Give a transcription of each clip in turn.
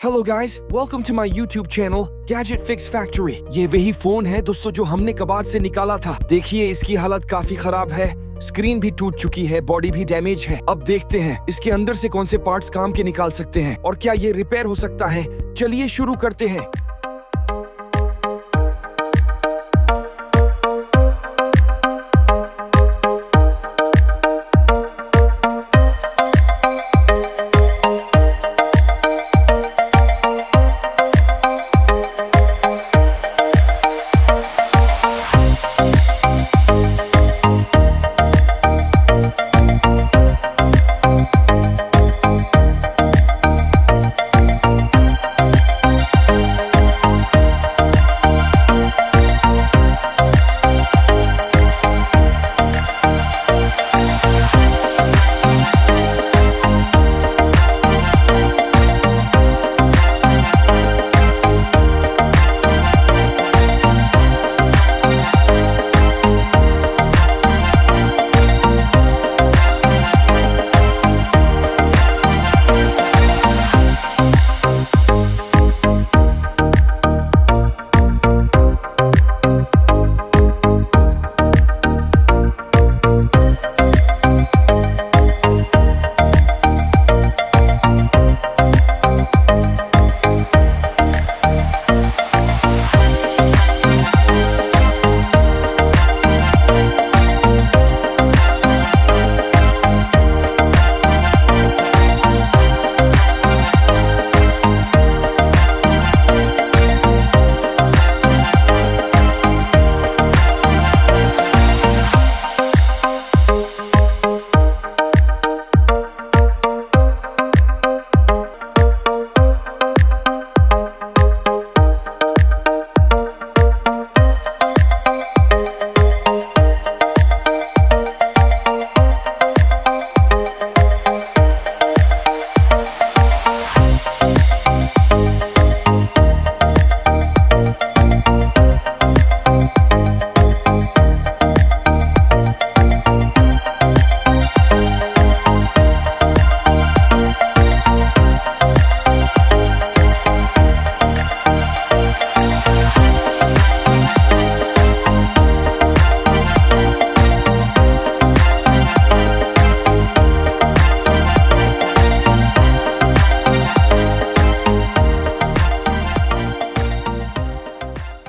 Hello guys, welcome to my YouTube channel gadget fix factory. ये वही phone है दोस्तों जो हमने कबाड़ से निकाला था। देखिए इसकी हालत काफी खराब है, स्क्रीन भी टूट चुकी है, बॉडी भी डैमेज है। अब देखते हैं इसके अंदर से कौन से पार्ट्स काम के निकाल सकते हैं और क्या ये रिपेयर हो सकता है। चलिए शुरू करते हैं।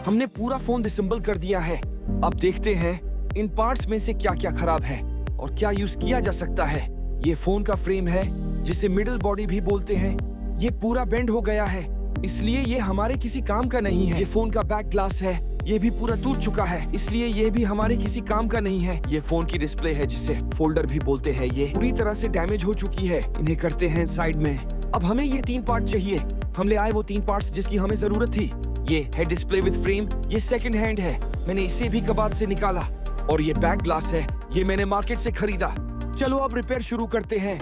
हमने पूरा फोन डिसेंबल कर दिया है। अब देखते हैं इन पार्ट्स में से क्या क्या खराब है और क्या यूज किया जा सकता है। ये फोन का फ्रेम है जिसे मिडिल बॉडी भी बोलते हैं। ये पूरा बेंड हो गया है, इसलिए ये हमारे किसी काम का नहीं है। ये फोन का बैक ग्लास है, ये भी पूरा टूट चुका है, इसलिए ये भी हमारे किसी काम का नहीं है। ये फोन की डिस्प्ले है जिसे फोल्डर भी बोलते हैं। ये पूरी तरह से डैमेज हो चुकी है। इन्हें करते हैं साइड में। अब हमें ये 3 पार्ट चाहिए। हम ले आए वो 3 पार्ट्स जिसकी हमें जरूरत थी। ये हेड डिस्प्ले विद फ्रेम, ये सेकंड हैंड है, मैंने इसे भी कबाड़ से निकाला। और ये बैक ग्लास है, ये मैंने मार्केट से खरीदा। चलो अब रिपेयर शुरू करते हैं।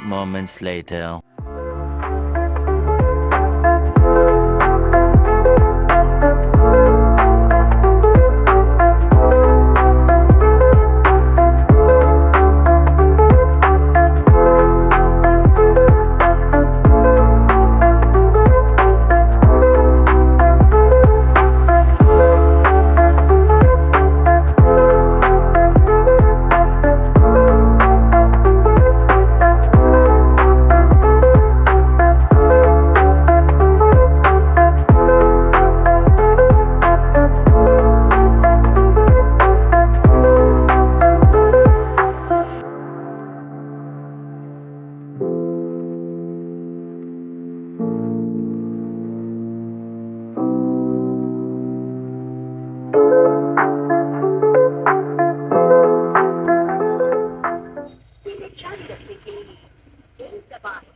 moments later. जारी रखने के लिए कबाद